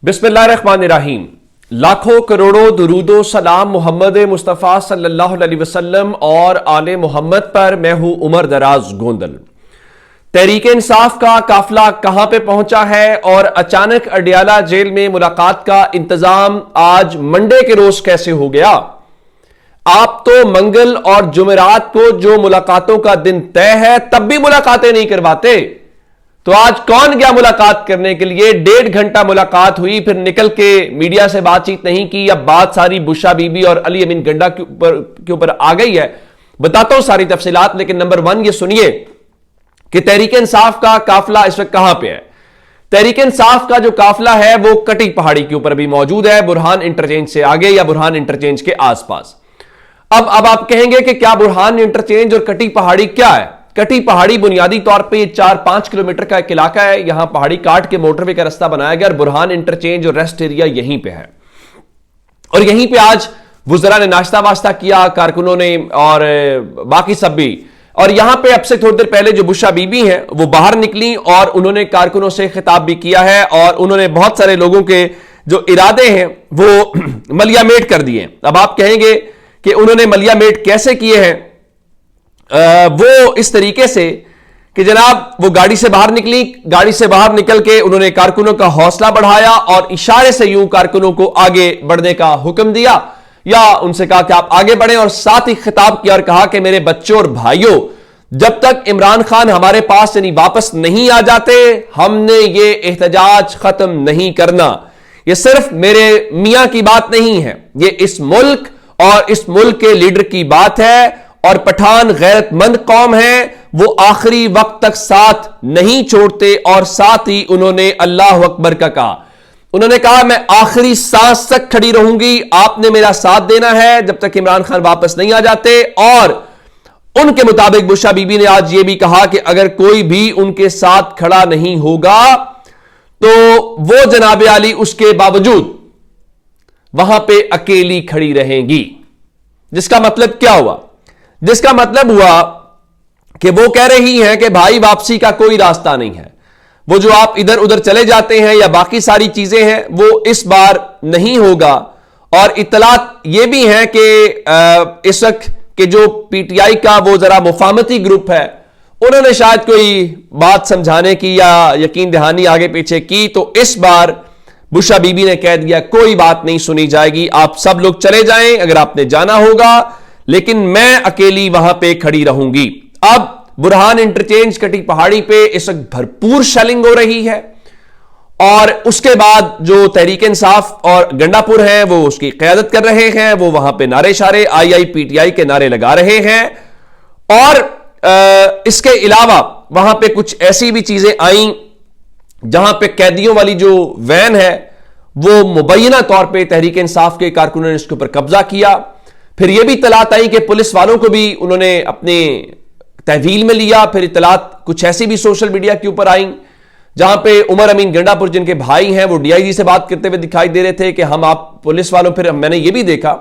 बिस्मिल्लाहिर्रहमानिर्रहीम। लाखों करोड़ों दुरूदो सलाम मोहम्मद मुस्तफ़ा सल्लल्लाहु अलैहि वसल्लम और आले मोहम्मद पर। मैं हूं उमर दराज गोंदल। तहरीक इंसाफ का काफिला कहां पे पहुंचा है और अचानक अडियाला जेल में मुलाकात का इंतजाम आज मंडे के रोज कैसे हो गया? आप तो मंगल और जुमेरात को जो मुलाकातों का दिन तय है तब भी मुलाकातें नहीं करवाते, तो आज कौन गया मुलाकात करने के लिए? 1.5 घंटा मुलाकात हुई, फिर निकल के मीडिया से बातचीत नहीं की। अब बात सारी बुशा बीबी और अली अमीन गंडा के ऊपर आ गई है। बताता हूं सारी तफसीलात, लेकिन नंबर 1 ये सुनिए कि तहरीक इंसाफ का काफिला इस वक्त कहां पे है। तहरीक इंसाफ का जो काफिला है वो कटी पहाड़ी के ऊपर भी मौजूद है, बुरहान इंटरचेंज से आगे या बुरहान इंटरचेंज के आसपास। अब आप कहेंगे कि क्या बुरहान इंटरचेंज और कटी पहाड़ी क्या है? कटी पहाड़ी बुनियादी तौर पे 4-5 किलोमीटर का एक इलाका है। यहां पहाड़ी काट के मोटरवे का रास्ता बनाया गया और बुरहान इंटरचेंज और रेस्ट एरिया यहीं पे है। और यहीं पे आज वुज़रा ने नाश्ता वास्ता किया, कारकुनों ने और बाकी सब भी। और यहां पे अब से थोड़ी देर पहले जो बुशा बीबी हैं वो बाहर निकली और उन्होंने कारकुनों से खिताब भी किया है और उन्होंने बहुत सारे लोगों के जो इरादे हैं वो मलियामेट कर दिए। अब आप कहेंगे कि उन्होंने मलियामेट कैसे किए हैं? वो इस तरीके से कि जनाब वो गाड़ी से बाहर निकली, गाड़ी से बाहर निकल के उन्होंने कारकुनों का हौसला बढ़ाया और इशारे से यूं कारकुनों को आगे बढ़ने का हुक्म दिया या उनसे कहा कि आप आगे बढ़ें, और साथ ही खिताब किया और कहा कि मेरे बच्चों और भाइयों, जब तक इमरान खान हमारे पास यानी वापस नहीं आ जाते हमने ये एहतजाज खत्म नहीं करना। ये सिर्फ मेरे मियां की बात नहीं है, ये इस मुल्क और इस मुल्क के लीडर की बात है। और पठान गैरतमंद कौम है, वो आखिरी वक्त तक साथ नहीं छोड़ते। और साथ ही उन्होंने अल्लाह अकबर का कहा, उन्होंने कहा मैं आखिरी सांस तक खड़ी रहूंगी, आपने मेरा साथ देना है जब तक इमरान खान वापस नहीं आ जाते। और उनके मुताबिक बुशा बीबी ने आज यह भी कहा कि अगर कोई भी उनके साथ खड़ा नहीं होगा तो वो जनाब आली उसके बावजूद वहां पे अकेली खड़ी रहेंगी। जिसका मतलब क्या हुआ? जिसका मतलब हुआ कि वो कह रही हैं कि भाई वापसी का कोई रास्ता नहीं है, वो जो आप इधर उधर चले जाते हैं या बाकी सारी चीजें हैं वो इस बार नहीं होगा। और इत्तलात ये भी है कि इस वक्त के जो पीटीआई का वो जरा मुफाहमती ग्रुप है, उन्होंने शायद कोई बात समझाने की या यकीन दहानी आगे पीछे की, तो इस बार बुशा बीबी ने कह दिया कोई बात नहीं सुनी जाएगी, आप सब लोग चले जाएं अगर आपने जाना होगा, लेकिन मैं अकेली वहां पे खड़ी रहूंगी। अब बुरहान इंटरचेंज कटी पहाड़ी पे इस वक्त भरपूर शेलिंग हो रही है और उसके बाद जो तहरीक इंसाफ और गंडापुर है वो उसकी क़यादत कर रहे हैं, वो वहां पे नारे शारे आई पीटीआई के नारे लगा रहे हैं। और इसके अलावा वहां पे कुछ ऐसी भी चीजें आई जहां पे कैदियों वाली जो वैन है वो मुबैना तौर पे तहरीक इंसाफ के कारकुनों ने इसके ऊपर कब्जा किया। फिर यह भी इतलात आई कि पुलिस वालों को भी उन्होंने अपने तहवील में लिया। फिर इतलात कुछ ऐसी भी सोशल मीडिया के ऊपर आई जहां पे उमर अमीन गंडापुर जिनके भाई हैं वो डीआईजी से बात करते हुए दिखाई दे रहे थे कि हम आप पुलिस वालों, फिर मैंने ये भी देखा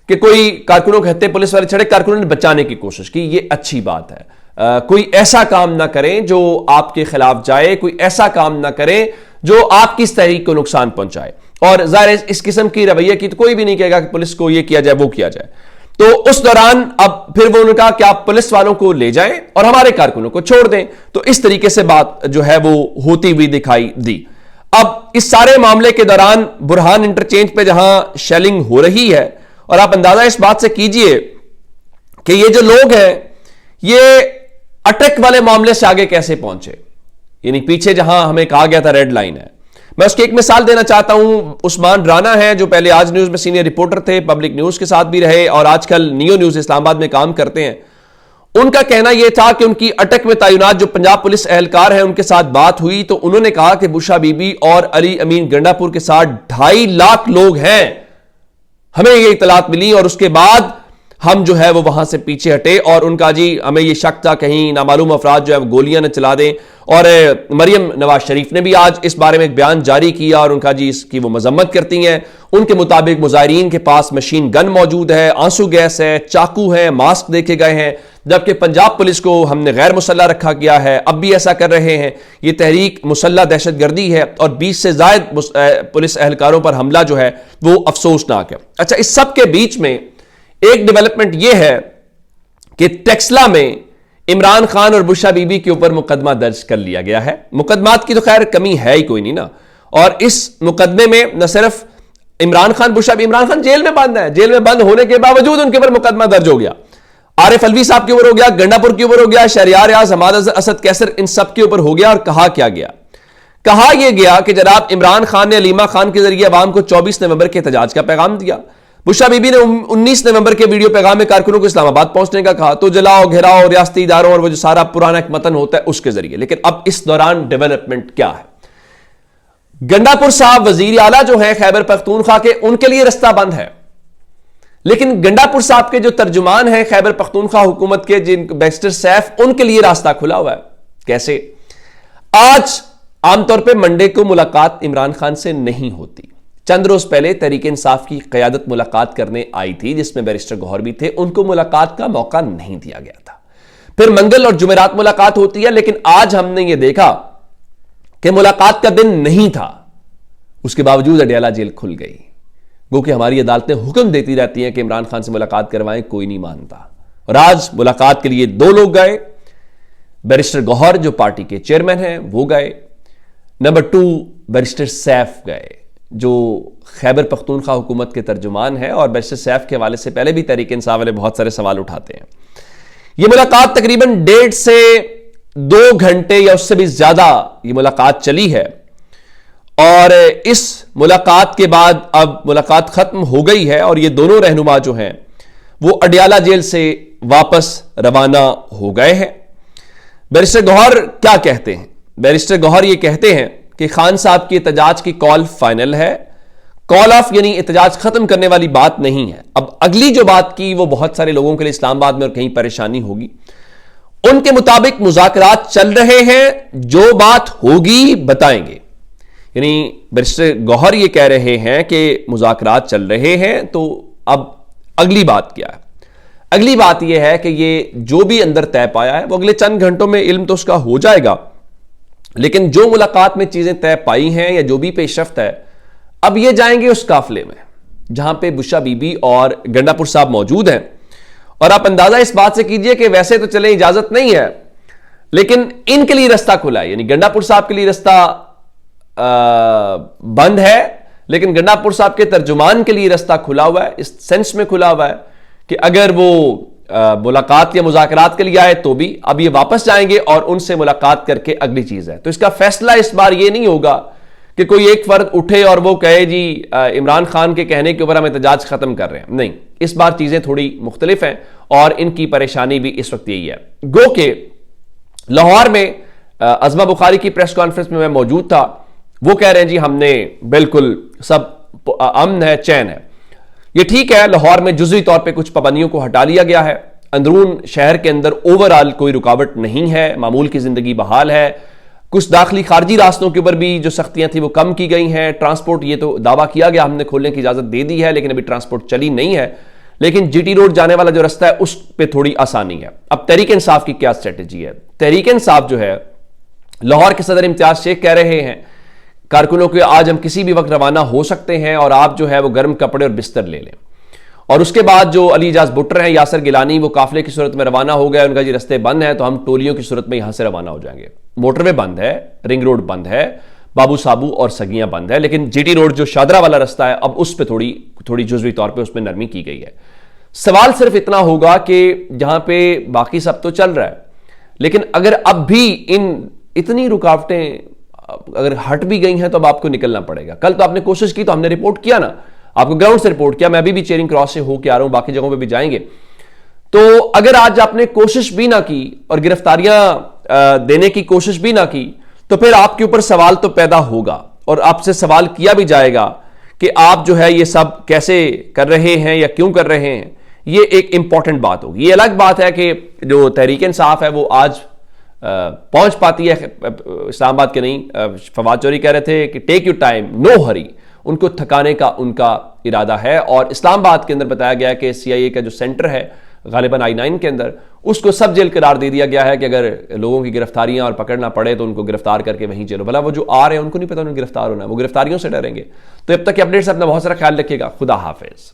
कि कोई कारकुनों के हत्थे पुलिस वाले चढ़े, कारकुनों ने बचाने की कोशिश की। ये अच्छी बात है। कोई ऐसा काम ना करें जो आपके खिलाफ जाए, कोई ऐसा काम ना करें जो आपकी तहरीक को नुकसान पहुंचाए। और जाहिर इस किस्म की रवैये की तो कोई भी नहीं कहेगा कि पुलिस को ये किया जाए वो किया जाए। तो उस दौरान अब फिर वो उन्होंने कहा कि आप पुलिस वालों को ले जाएं और हमारे कारकुनों को छोड़ दें। तो इस तरीके से बात जो है वो होती हुई दिखाई दी। अब इस सारे मामले के दौरान बुरहान इंटरचेंज पे जहां शेलिंग हो रही है, और आप अंदाजा इस बात से कीजिए कि ये जो लोग हैं ये अटक वाले मामले से आगे कैसे पहुंचे। यानी पीछे जहां हमें कहा गया था रेड लाइन है। मैं उसकी एक मिसाल देना चाहता हूं। उस्मान राना है जो पहले आज न्यूज में सीनियर रिपोर्टर थे, पब्लिक न्यूज के साथ भी रहे और आजकल नियो न्यूज इस्लामाबाद में काम करते हैं। उनका कहना यह था कि उनकी अटक में तैनात जो पंजाब पुलिस एहलकार है उनके साथ बात हुई तो उन्होंने कहा कि बुशा बीबी और अली अमीन गंडापुर के साथ 2.5 लाख लोग हैं, हमें यह इतलात मिली। और उसके बाद हम जो है वो वहां से पीछे हटे और उनका जी हमें ये शक था कहीं नामालूम अफराद जो है गोलियां न चला दें। और मरियम नवाज शरीफ ने भी आज इस बारे में एक बयान जारी किया और उनका जी इसकी वो मजम्मत करती हैं। उनके मुताबिक मुजाहिरीन के पास मशीन गन मौजूद है, आंसू गैस है, चाकू है, मास्क देखे गए हैं, जबकि पंजाब पुलिस को हमने गैर मुसल्ला रखा गया है, अब भी ऐसा कर रहे हैं। ये तहरीक मुसल्ला दहशतगर्दी है और 20 से जायद पुलिस एहलकारों पर हमला जो है वो अफसोसनाक है। अच्छा, इस सब के बीच में एक डेवलपमेंट यह है कि टेक्सला में इमरान खान और बुशा बीबी के ऊपर मुकदमा दर्ज कर लिया गया है। मुकदमात की तो खैर कमी है ही कोई नहीं ना। और इस मुकदमे में न सिर्फ इमरान खान इमरान खान जेल में बंद है, जेल में बंद होने के बावजूद उनके ऊपर मुकदमा दर्ज हो गया। आरिफ अलवी साहब के ऊपर हो गया, गंडापुर के ऊपर हो गया, शहरियार रियाज, हमाद असद कैसर, इन सब के ऊपर हो गया। और कहा क्या गया? कहा यह गया कि जनाब इमरान खान ने अलीमा खान के जरिए अवाम को 24 नवंबर के एहतजाज का पैगाम दिया। बुशा बीबी ने 19 नवंबर के वीडियो पैगाम में कारकुनों को इस्लामाबाद पहुंचने का कहा, तो जलाओ, घेराओ रियासती इदारों और वो जो सारा पुराना एक मतन होता है उसके जरिए। लेकिन अब इस दौरान डेवलपमेंट क्या है? गंडापुर साहब वजीर आला जो है खैबर पख्तूनख्वा के, उनके लिए रास्ता बंद है। लेकिन गंडापुर साहब के जो तर्जुमान हैं खैबर पख्तूनख्वा हुकूमत के, जिन बैरिस्टर सैफ, उनके लिए रास्ता खुला हुआ है। कैसे? आज आमतौर पर मंडे को मुलाकात इमरान खान से नहीं होती। चंद रोज पहले तहरीक इंसाफ की क़यादत मुलाकात करने आई थी, जिसमें बैरिस्टर गौहर भी थे। उनको मुलाकात का मौका नहीं दिया गया था। फिर मंगल और जुमेरात मुलाकात होती है, लेकिन आज हमने ये देखा कि मुलाकात का दिन नहीं था, उसके बावजूद अडयाला जेल खुल गई। गो कि हमारी अदालतें हुक्म देती रहती हैं कि इमरान खान से मुलाकात करवाएं, कोई नहीं मानता। और आज मुलाकात के लिए 2 लोग गए। बैरिस्टर गौहर जो पार्टी के चेयरमैन हैं वो गए, नंबर 2 बैरिस्टर सैफ गए जो खैबर पख्तूनख्वा हुकूमत के तर्जुमान है। और बैरिस्टर सैफ के हवाले से पहले भी तहरीक इंसाफ वाले बहुत सारे सवाल उठाते हैं। यह मुलाकात तकरीबन 1.5 से 2 घंटे या उससे भी ज्यादा ये मुलाकात चली है। और इस मुलाकात के बाद अब मुलाकात खत्म हो गई है और ये दोनों रहनुमा जो हैं वो अडयाला जेल से वापस रवाना हो गए हैं। बैरिस्टर गौहर क्या कहते हैं? बैरिस्टर गौहर ये कहते हैं कि खान साहब की एहतजाज की कॉल फाइनल है, कॉल ऑफ यानी एहतजाज खत्म करने वाली बात नहीं है। अब अगली जो बात की वो बहुत सारे लोगों के लिए इस्लामाबाद में और कहीं परेशानी होगी। उनके मुताबिक मुज़ाकरात चल रहे हैं, जो बात होगी बताएंगे। यानी बैरिस्टर गौहर ये कह रहे हैं कि मुज़ाकरात चल रहे हैं, तो अब अगली बात क्या है? अगली बात यह है कि ये जो भी अंदर तय पाया है वो अगले चंद घंटों में इल्म तो उसका हो जाएगा। लेकिन जो मुलाकात में चीजें तय पाई हैं या जो भी पेशरफ्त है, अब ये जाएंगे उस काफिले में जहां पे बुशा बीबी और गंडापुर साहब मौजूद हैं। और आप अंदाजा इस बात से कीजिए कि वैसे तो चले इजाजत नहीं है, लेकिन इनके लिए रास्ता खुला है। यानी गंडापुर साहब के लिए रास्ता बंद है, लेकिन गंडापुर साहब के तर्जुमान के लिए रास्ता खुला हुआ है। इस सेंस में खुला हुआ है कि अगर वो मुलाकात या मुज़ाकरात के लिए आए तो भी अब ये वापस जाएंगे और उनसे मुलाकात करके अगली चीज है। तो इसका फैसला इस बार ये नहीं होगा कि कोई एक फर्द उठे और वो कहे जी इमरान खान के कहने के ऊपर हम एहतजाज खत्म कर रहे हैं। नहीं, इस बार चीजें थोड़ी मुख्तलिफ हैं और इनकी परेशानी भी इस वक्त यही है। गो के लाहौर में अज़मा बुखारी की प्रेस कॉन्फ्रेंस में मैं मौजूद था। वो कह रहे हैं जी हमने बिल्कुल सब अमन है, चैन है। ये ठीक है, लाहौर में जुज़वी तौर पे कुछ पाबंदियों को हटा लिया गया है। अंदरून शहर के अंदर ओवरऑल कोई रुकावट नहीं है, मामूल की जिंदगी बहाल है। कुछ दाखिली खारजी रास्तों के ऊपर भी जो सख्तियां थी वो कम की गई हैं। ट्रांसपोर्ट, ये तो दावा किया गया हमने खोलने की इजाजत दे दी है, लेकिन अभी ट्रांसपोर्ट चली नहीं है। लेकिन जीटी रोड जाने वाला जो रास्ता है उस पर थोड़ी आसानी है। अब तहरीक इंसाफ की क्या स्ट्रेटेजी है? तहरीक इंसाफ जो है, लाहौर के सदर इम्तियाज शेख कह रहे हैं कारकुनों के आज हम किसी भी वक्त रवाना हो सकते हैं और आप जो है वो गर्म कपड़े और बिस्तर ले लें। और उसके बाद जो अली इजाज बुट्टर हैं, यासर गिलानी, वो काफिले की सूरत में रवाना हो गए। उनका जी रास्ते बंद है तो हम टोलियों की सूरत में यहां से रवाना हो जाएंगे। मोटरवे बंद है, रिंग रोड बंद है, बाबू साबू और सगियां बंद है, लेकिन जीटी रोड जो शादरा वाला रास्ता है अब उस पर थोड़ी जुज़वी तौर पर उसमें नरमी की गई है। सवाल सिर्फ इतना होगा कि जहां पे बाकी सब तो चल रहा है, लेकिन अगर अब भी इतनी रुकावटें अगर हट भी गई हैं तो अब आपको निकलना पड़ेगा। कल तो आपने कोशिश की, तो हमने रिपोर्ट किया ना, आपको ग्राउंड से रिपोर्ट किया। मैं अभी भी चेरिंग क्रॉस से होकर आ रहा हूं, बाकी जगहों पे भी जाएंगे। तो अगर आज आपने कोशिश भी ना की और गिरफ्तारियां देने की कोशिश भी ना की, तो फिर आपके ऊपर सवाल तो पैदा होगा और आपसे सवाल किया भी जाएगा कि आप जो है ये सब कैसे कर रहे हैं या क्यों कर रहे हैं। ये एक इंपॉर्टेंट बात होगी। ये अलग बात है कि जो तहरीक इंसाफ है वो आज पहुंच पाती है इस्लामाबाद के नहीं। फवाद चौधरी कह रहे थे कि take you time, no hurry, उनको थकाने का उनका इरादा है। और इस्लामाबाद के अंदर बताया गया कि CIA का जो सेंटर है गालिबन I-9 के अंदर, उसको सब जेल करार दे दिया गया है कि अगर लोगों की गिरफ्तारियां और पकड़ना पड़े तो उनको गिरफ्तार करके वहीं जेलो। भला वो जो आ रहे हैं उनको नहीं पता उन्हें गिरफ्तार होना है, वो गिरफ्तारियों से डरेंगे। तो अब तक के अपडेट्स अपना बहुत सारा ख्याल रखिएगा। खुदा हाफिज।